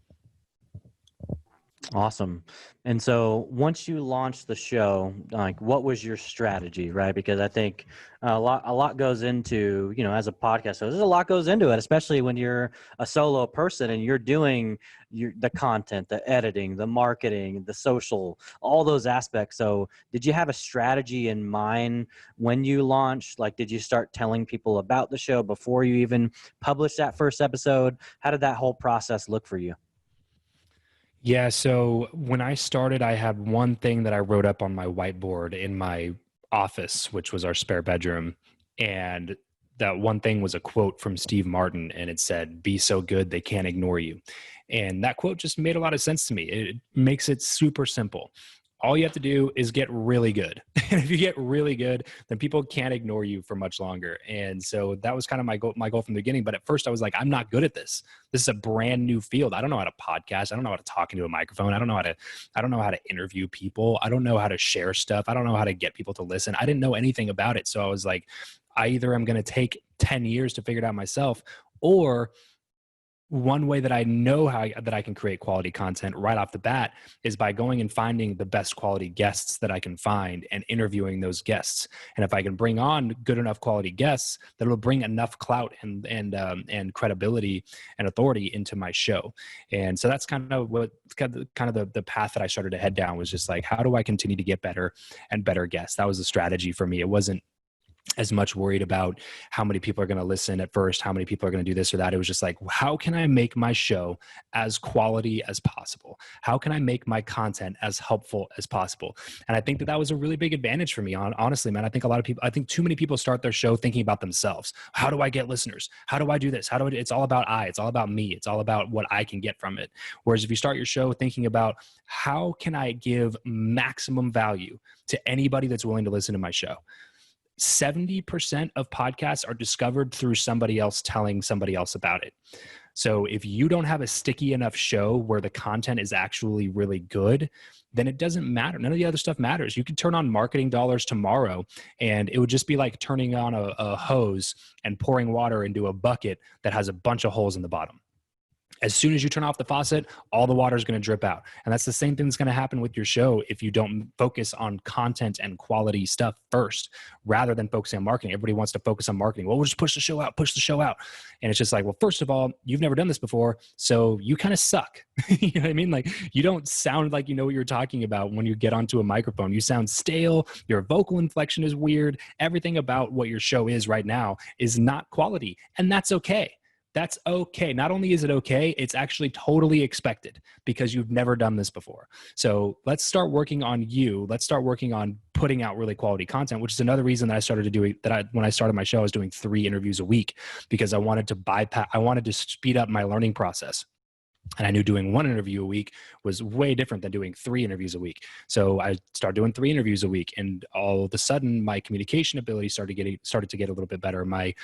Awesome. And so once you launched the show, like what was your strategy, right? Because I think a lot goes into, as a podcast, so there's a lot goes into it, especially when you're a solo person and you're doing the content, the editing, the marketing, the social, all those aspects. So did you have a strategy in mind when you launched? Like, did you start telling people about the show before you even published that first episode? How did that whole process look for you? Yeah. So when I started, I had one thing that I wrote up on my whiteboard in my office, which was our spare bedroom. And that one thing was a quote from Steve Martin, and it said, "Be so good, they can't ignore you." And that quote just made a lot of sense to me. It makes it super simple. All you have to do is get really good. And if you get really good, then people can't ignore you for much longer. And so that was kind of my goal from the beginning. But at first I was like, I'm not good at this. This is a brand new field. I don't know how to podcast. I don't know how to talk into a microphone. I don't know how to interview people. I don't know how to share stuff. I don't know how to get people to listen. I didn't know anything about it. So I was like, I either am going to take 10 years to figure it out myself, or one way that I know that I can create quality content right off the bat is by going and finding the best quality guests that I can find and interviewing those guests. And if I can bring on good enough quality guests, that will bring enough clout and credibility and authority into my show. And so that's kind of the path that I started to head down, was just like, how do I continue to get better and better guests? That was the strategy for me. It wasn't as much worried about how many people are going to listen at first, how many people are going to do this or that. It was just like, how can I make my show as quality as possible? How can I make my content as helpful as possible? And I think that was a really big advantage for me. Honestly, man, I think too many people start their show thinking about themselves. How do I get listeners? How do I do this? It's all about it's all about me. It's all about what I can get from it. Whereas if you start your show thinking about how can I give maximum value to anybody that's willing to listen to my show, 70% of podcasts are discovered through somebody else telling somebody else about it. So if you don't have a sticky enough show where the content is actually really good, then it doesn't matter. None of the other stuff matters. You could turn on marketing dollars tomorrow, and it would just be like turning on a hose and pouring water into a bucket that has a bunch of holes in the bottom. As soon as you turn off the faucet, all the water is going to drip out. And that's the same thing that's going to happen with your show if you don't focus on content and quality stuff first, rather than focusing on marketing. Everybody wants to focus on marketing. Well, we'll just push the show out. And it's just like, well, first of all, you've never done this before, so you kind of suck. You know what I mean? Like, you don't sound like you know what you're talking about when you get onto a microphone. You sound stale. Your vocal inflection is weird. Everything about what your show is right now is not quality. And that's okay. That's okay. Not only is it okay, it's actually totally expected because you've never done this before. So let's start working on you. Let's start working on putting out really quality content, which is another reason that I started to do it. When I started my show, I was doing 3 interviews a week because I wanted to speed up my learning process. And I knew doing 1 interview a week was way different than doing 3 interviews a week. So I started doing 3 interviews a week, and all of a sudden my communication ability started to get a little bit better. My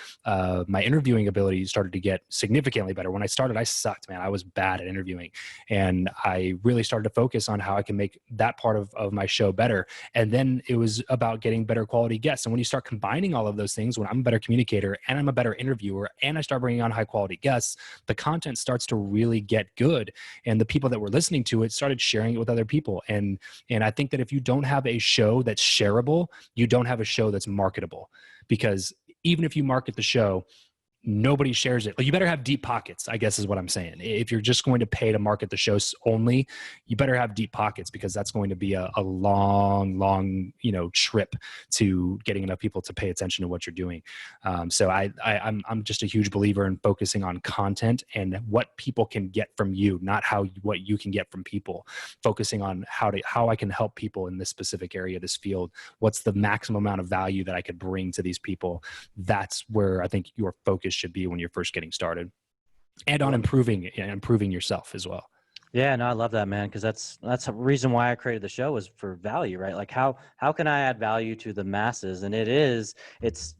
interviewing ability started to get significantly better. When I started, I sucked, man. I was bad at interviewing, and I really started to focus on how I can make that part of my show better. And then it was about getting better quality guests. And when you start combining all of those things, when I'm a better communicator and I'm a better interviewer and I start bringing on high quality guests, the content starts to really get good, and the people that were listening to it started sharing it with other people. And I think that if you don't have a show that's shareable, you don't have a show that's marketable, because even if you market the show, nobody shares it. Like, you better have deep pockets, I guess is what I'm saying. If you're just going to pay to market the show only, you better have deep pockets, because that's going to be a long, trip to getting enough people to pay attention to what you're doing. So I'm just a huge believer in focusing on content and what people can get from you, not what you can get from people. Focusing on how I can help people in this specific area, this field. What's the maximum amount of value that I could bring to these people? That's where I think your focus should be when you're first getting started, and on improving yourself as well. Yeah, no, I love that, man, because that's a reason why I created the show, was for value, right? Like how can I add value to the masses? And it's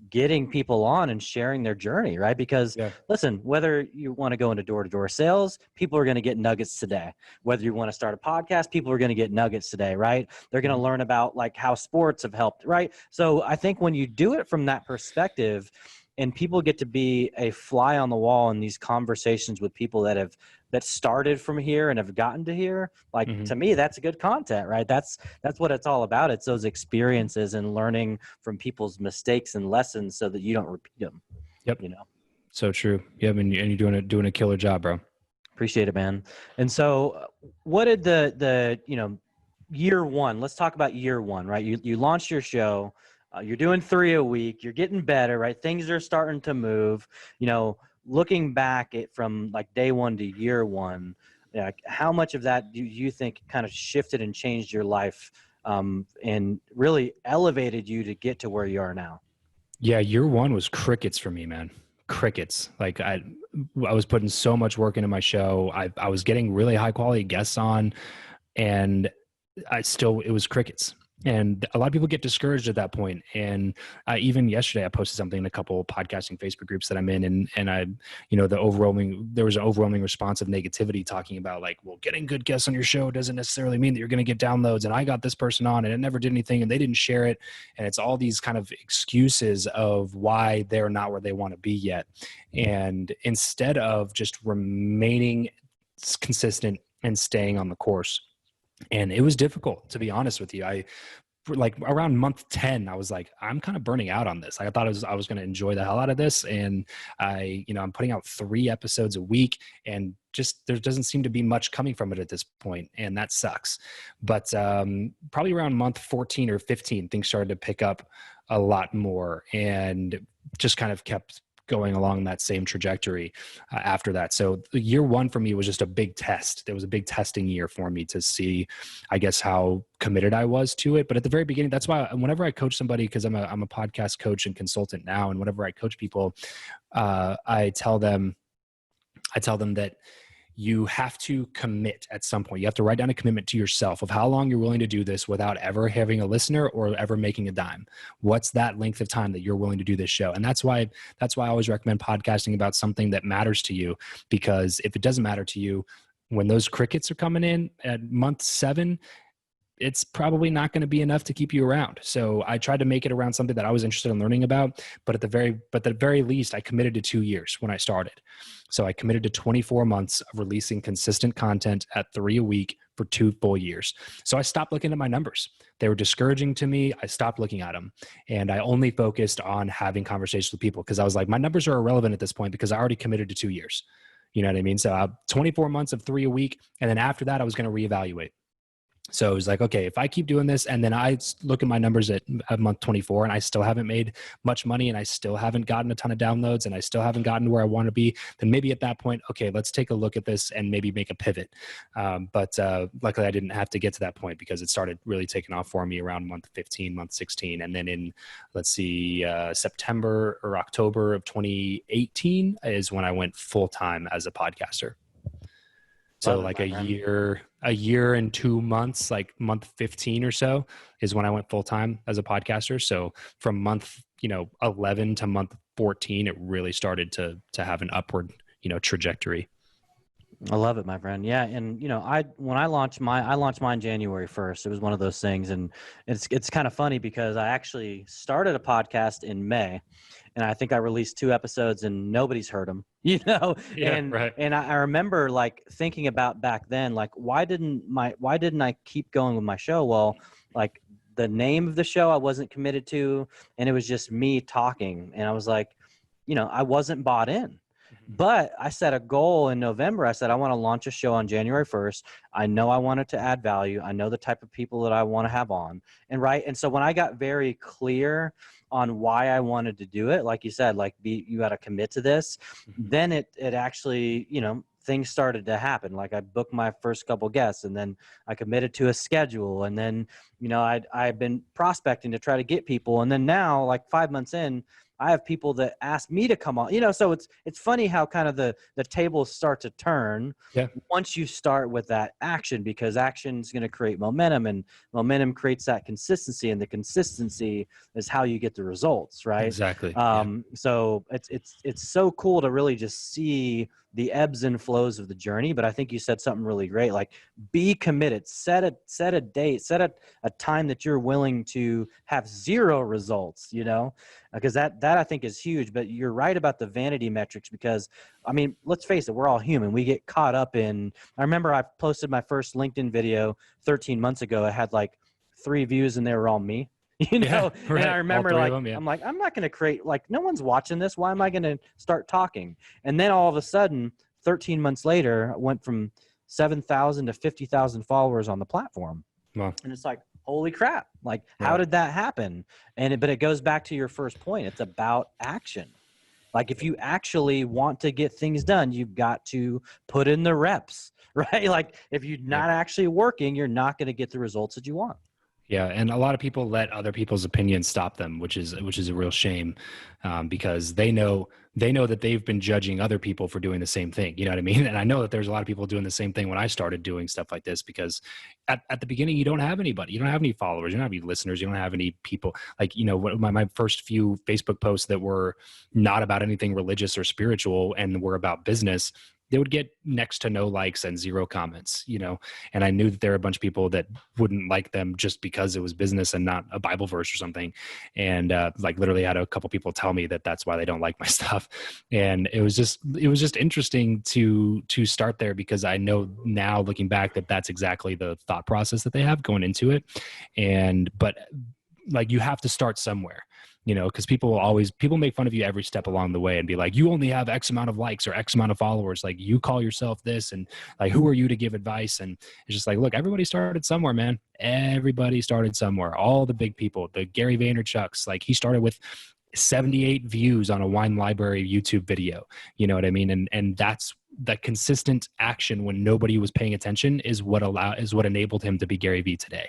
getting people on and sharing their journey, right? Because listen, whether you want to go into door-to-door sales, people are going to get nuggets today. Whether you want to start a podcast, people are going to get nuggets today, right? They're going to learn about like how sports have helped, right? So I think when you do it from that perspective, and people get to be a fly on the wall in these conversations with people that started from here and have gotten to here, like to me, that's good content, right? That's what it's all about. It's those experiences and learning from people's mistakes and lessons so that you don't repeat them. Yep. So true. Yeah. And you're doing a killer job, bro. Appreciate it, man. And so what did the year one, let's talk about year one, right? You launched your show. You're doing 3 a week. You're getting better, right? Things are starting to move. Looking back from like day one to year one, how much of that do you think kind of shifted and changed your life and really elevated you to get to where you are now? Yeah, year one was crickets for me, man. Crickets. Like I was putting so much work into my show. I was getting really high quality guests on, and it was crickets. And a lot of people get discouraged at that point. And even yesterday, I posted something in a couple of podcasting Facebook groups that I'm in, and there was an overwhelming response of negativity talking about like, well, getting good guests on your show doesn't necessarily mean that you're going to get downloads. And I got this person on and it never did anything and they didn't share it. And it's all these kind of excuses of why they're not where they want to be yet. And instead of just remaining consistent and staying on the course. And it was difficult, to be honest with you. Like around month 10, I was like, I'm kind of burning out on this. I thought I was going to enjoy the hell out of this. And I'm putting out 3 episodes a week, and just, there doesn't seem to be much coming from it at this point. And that sucks. But probably around month 14 or 15, things started to pick up a lot more, and just kind of kept going along that same trajectory after that. So year one for me was just a big test. There was a big testing year for me to see, I guess, how committed I was to it. But at the very beginning, that's why whenever I coach somebody, because I'm a podcast coach and consultant now, and whenever I coach people, I tell them that you have to commit at some point. You have to write down a commitment to yourself of how long you're willing to do this without ever having a listener or ever making a dime. What's that length of time that you're willing to do this show? And that's why I always recommend podcasting about something that matters to you, because if it doesn't matter to you, when those crickets are coming in at month 7, it's probably not going to be enough to keep you around. So I tried to make it around something that I was interested in learning about, but at the very least, I committed to 2 years when I started. So I committed to 24 months of releasing consistent content at 3 a week for 2 full years. So I stopped looking at my numbers. They were discouraging to me. I stopped looking at them, and I only focused on having conversations with people, because I was like, my numbers are irrelevant at this point because I already committed to 2 years. You know what I mean? So 24 months of 3 a week. And then after that, I was going to reevaluate. So it was like, okay, if I keep doing this, and then I look at my numbers at month 24 and I still haven't made much money, and I still haven't gotten a ton of downloads, and I still haven't gotten to where I want to be, then maybe at that point, okay, let's take a look at this and maybe make a pivot. But luckily I didn't have to get to that point, because it started really taking off for me around month 15, month 16. And then in, September or October of 2018 is when I went full-time as a podcaster. So like a year and 2 months, like month 15 or so is when I went full time as a podcaster. So from month, 11 to month 14, it really started to have an upward, trajectory. I love it, my friend. Yeah. And, when I launched mine January 1st, it was one of those things. And it's kind of funny because I actually started a podcast in May, and I think I released 2 episodes and nobody's heard them, Yeah, and, right. And I remember like thinking about back then, like, why didn't I keep going with my show? Well, like the name of the show I wasn't committed to, and it was just me talking. And I was like, I wasn't bought in. But I set a goal in November. I said, I want to launch a show on January 1st. I know I wanted to add value. I know the type of people that I want to have on. And so when I got very clear on why I wanted to do it, like you said, you got to commit to this, then it actually, things started to happen. Like I booked my first couple guests, and then I committed to a schedule. And then, I've been prospecting to try to get people. And then now, like 5 months in, I have people that ask me to come on, so it's funny how kind of the tables start to turn once you start with that action, because action is going to create momentum, and momentum creates that consistency, and the consistency is how you get the results, right? Exactly. So it's so cool to really just see the ebbs and flows of the journey. But I think you said something really great, like be committed, set a date, set a time that you're willing to have 0 results, because that I think is huge. But you're right about the vanity metrics, because I mean, let's face it, we're all human. We get caught up in, I remember I posted my first LinkedIn video 13 months ago. I had like 3 views and they were all me. And I remember I'm like, I'm not going to create, like, no one's watching this. Why am I going to start talking? And then all of a sudden, 13 months later, I went from 7,000 to 50,000 followers on the platform. Wow. And it's like, holy crap. Like, how did that happen? But it goes back to your first point. It's about action. Like, if you actually want to get things done, you've got to put in the reps, right? Like, if you're not actually working, you're not going to get the results that you want. Yeah, and a lot of people let other people's opinions stop them, which is a real shame, because they know that they've been judging other people for doing the same thing. You know what I mean? And I know that there's a lot of people doing the same thing when I started doing stuff like this, because at the beginning you don't have anybody, you don't have any followers, you don't have any listeners, you don't have any people. Like, my first few Facebook posts that were not about anything religious or spiritual and were about business, they would get next to no likes and 0 comments, and I knew that there were a bunch of people that wouldn't like them just because it was business and not a Bible verse or something. And literally had a couple people tell me that that's why they don't like my stuff. And it was just interesting to start there, because I know now, looking back, that that's exactly the thought process that they have going into it. But like, you have to start somewhere. Because people make fun of you every step along the way and be like, you only have X amount of likes or X amount of followers. Like, you call yourself this, and like, who are you to give advice? And it's just like, look, everybody started somewhere, man. Everybody started somewhere. All the big people, the Gary Vaynerchuk's, like, he started with 78 views on a wine library YouTube video. You know what I mean? And that's that consistent action when nobody was paying attention is what enabled him to be Gary Vee today.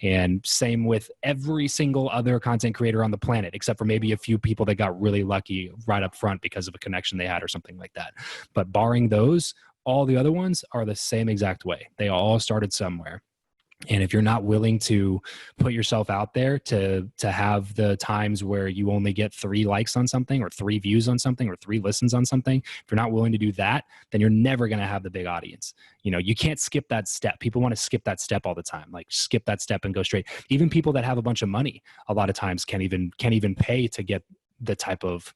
And same with every single other content creator on the planet, except for maybe a few people that got really lucky right up front because of a connection they had or something like that. But barring those, all the other ones are the same exact way. They all started somewhere. And if you're not willing to put yourself out there to have the times where you only get 3 likes on something, or 3 views on something, or 3 listens on something, if you're not willing to do that, then you're never going to have the big audience. You can't skip that step. People want to skip that step all the time. Like, skip that step and go straight. Even people that have a bunch of money, a lot of times can't even pay to get the type of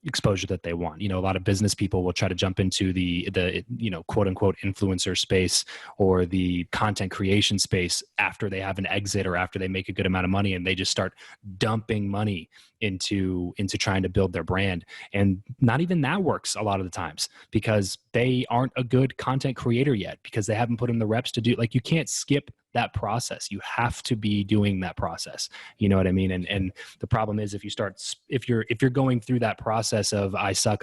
exposure that they want. A lot of business people will try to jump into the quote unquote influencer space or the content creation space after they have an exit or after they make a good amount of money, and they just start dumping money into trying to build their brand. And not even that works a lot of the times, because they aren't a good content creator yet, because they haven't put in the reps to do. Like, you can't skip that process. You have to be doing that process. You know what I mean? And the problem is, if you're going through that process of I suck,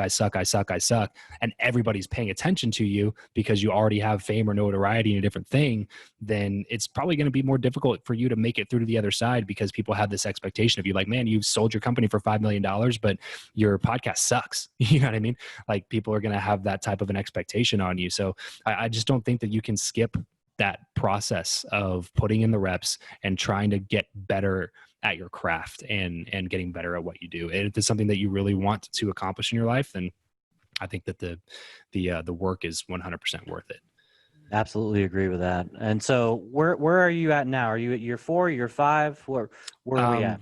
and everybody's paying attention to you because you already have fame or notoriety in a different thing, then it's probably going to be more difficult for you to make it through to the other side, because people have this expectation of you, like, man, you've sold your company for $5 million, but your podcast sucks. You know what I mean? Like, people are going to have that type of an expectation on you. So I just don't think that you can skip that process of putting in the reps and trying to get better at your craft and getting better at what you do. And if it's something that you really want to accomplish in your life, then I think that the work is 100% worth it. Absolutely agree with that. And so where are you at now? Are you at year 4, year 5? Where are we at?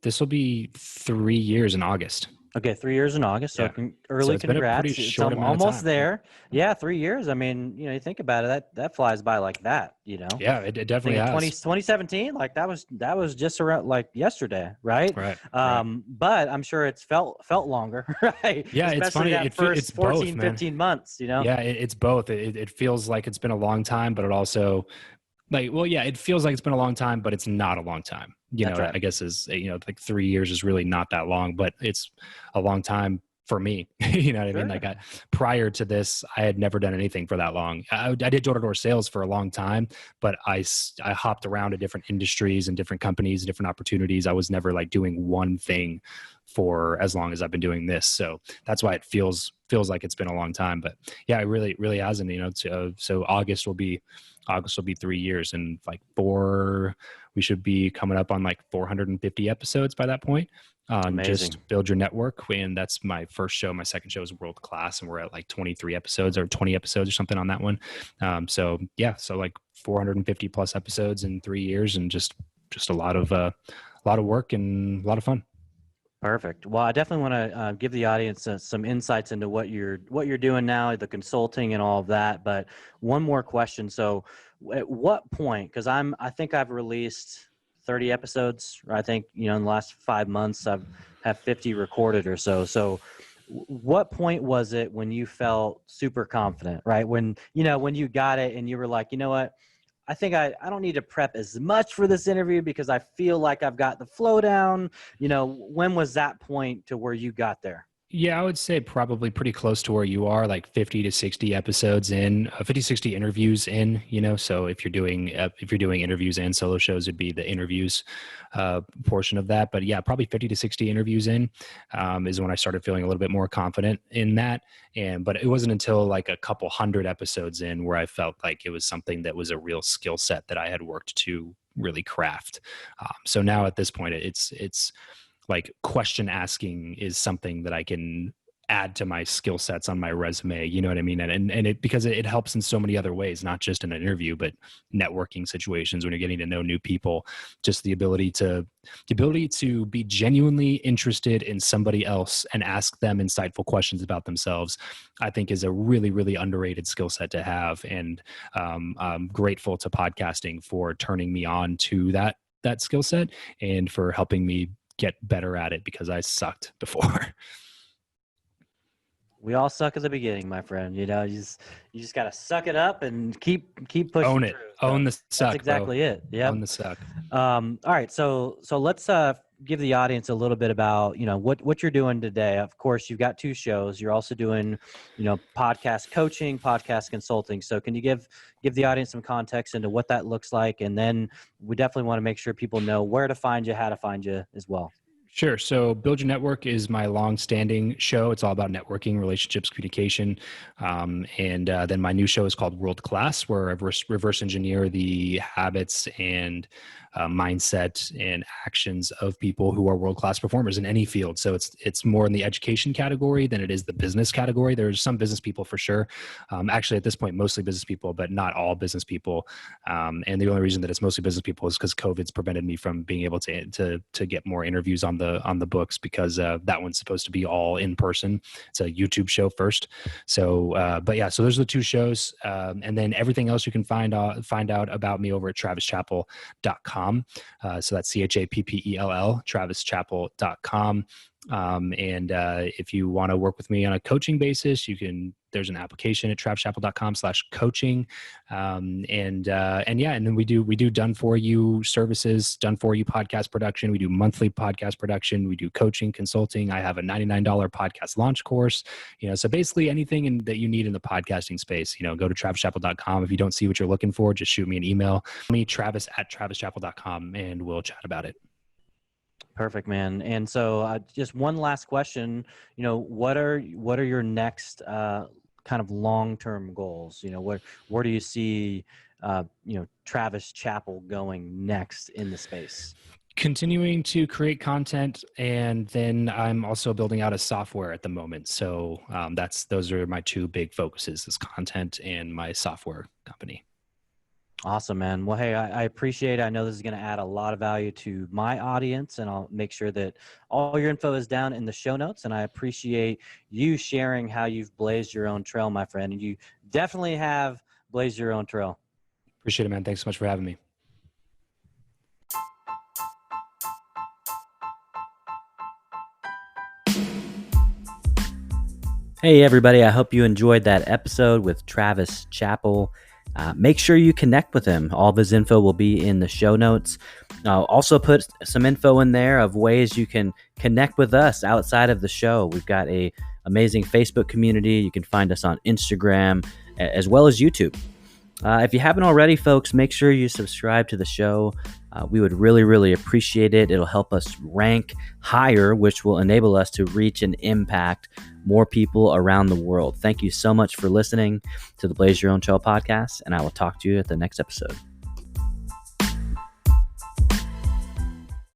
This will be 3 years in August. Okay, 3 years in August. So Yeah. early It's been a pretty congrats. It's short amount of almost time. there. Yeah, 3 years. I mean, you think about it, that flies by like that, Yeah, it definitely Thinking has. 2017, like that was just around like yesterday, right? Right. But I'm sure it's felt longer, right? Yeah, it's Especially funny. that It's first both, 14, man. 15 months, Yeah, it's both. It feels like it's been a long time, but it also well, yeah, it feels like it's been a long time, but it's not a long time. That's right. I guess like 3 years is really not that long, but it's a long time for me. You know what I mean? Sure. Like prior to this, I had never done anything for that long. I did door-to-door sales for a long time, but I hopped around to different industries and different companies, different opportunities. I was never like doing one thing for as long as I've been doing this. So that's why it feels like it's been a long time. But yeah, it really hasn't. So August will be 3 years, and like we should be coming up on like 450 episodes by that point. Amazing. Just Build Your Network, and that's my first show. My second show is World Class, and we're at like 23 episodes or 20 episodes or something on that one. So like 450 plus episodes in 3 years, and just a lot of work and a lot of fun. Perfect. Well, I definitely want to give the audience some insights into what you're doing now, the consulting and all of that. But one more question. So, at what point? Because I think I've released 30 episodes. I think in the last 5 months I've have 50 recorded or so. So, what point was it when you felt super confident? Right when when you got it and you were like, you know what? I think I don't need to prep as much for this interview because I feel like I've got the flow down. When was that point to where you got there? Yeah, I would say probably pretty close to where you are, like 50 to 60 episodes in, 50, 60 interviews in, so if you're doing interviews and solo shows, it'd be the interviews portion of that. But yeah, probably 50 to 60 interviews in is when I started feeling a little bit more confident in that. But it wasn't until like a couple hundred episodes in where I felt like it was something that was a real skill set that I had worked to really craft. So now at this point, it's like question asking is something that I can add to my skill sets on my resume. You know what I mean? And it, because it helps in so many other ways, not just in an interview, but networking situations when you're getting to know new people, just the ability to be genuinely interested in somebody else and ask them insightful questions about themselves, I think is a really, really underrated skill set to have. And I'm grateful to podcasting for turning me on to that skill set and for helping me get better at it, because I sucked before. We all suck at the beginning, my friend. You just got to suck it up and keep pushing. Own it. Through. Own the suck. That's exactly bro. it. Yeah. Own the suck. All right. So let's give the audience a little bit about what you're doing today. Of course, you've got 2 shows. You're also doing podcast coaching, podcast consulting. So can you give the audience some context into what that looks like, and then we definitely want to make sure people know where to find you, how to find you as well. Sure. So Build Your Network is my long-standing show. It's all about networking, relationships, communication. And then my new show is called World Class, where I reverse engineer the habits and mindset and actions of people who are world-class performers in any field. So it's more in the education category than it is the business category. There's some business people for sure. Actually, at this point, mostly business people, but not all business people. And the only reason that it's mostly business people is because COVID's prevented me from being able to get more interviews on the books, because that one's supposed to be all in person. It's a YouTube show first. So, but yeah, so those are the 2 shows. And then everything else you can find out about me over at travischappell.com. So that's CHAPPELL, travischappell.com. And if you want to work with me on a coaching basis, there's an application at travischappell.com/coaching. And then we do done for you services, done for you podcast production. We do monthly podcast production. We do coaching, consulting. I have a $99 podcast launch course, so basically anything that you need in the podcasting space, go to travischappell.com. If you don't see what you're looking for, just shoot me an email, Travis@travischappell.com, and we'll chat about it. Perfect, man. And so just one last question, what are your next kind of long-term goals? Where do you see, Travis Chappell going next in the space? Continuing to create content, and then I'm also building out a software at the moment. So those are my 2 big focuses: is content and my software company. Awesome, man. Well, hey, I appreciate it. I know this is going to add a lot of value to my audience, and I'll make sure that all your info is down in the show notes. And I appreciate you sharing how you've blazed your own trail, my friend. And you definitely have blazed your own trail. Appreciate it, man. Thanks so much for having me. Hey, everybody. I hope you enjoyed that episode with Travis Chappell. Make sure you connect with him. All of his info will be in the show notes. I'll also put some info in there of ways you can connect with us outside of the show. We've got an amazing Facebook community. You can find us on Instagram as well as YouTube. If you haven't already, folks, make sure you subscribe to the show. We would really, really appreciate it. It'll help us rank higher, which will enable us to reach and impact more people around the world. Thank you so much for listening to the Blaze Your Own Trail podcast, and I will talk to you at the next episode.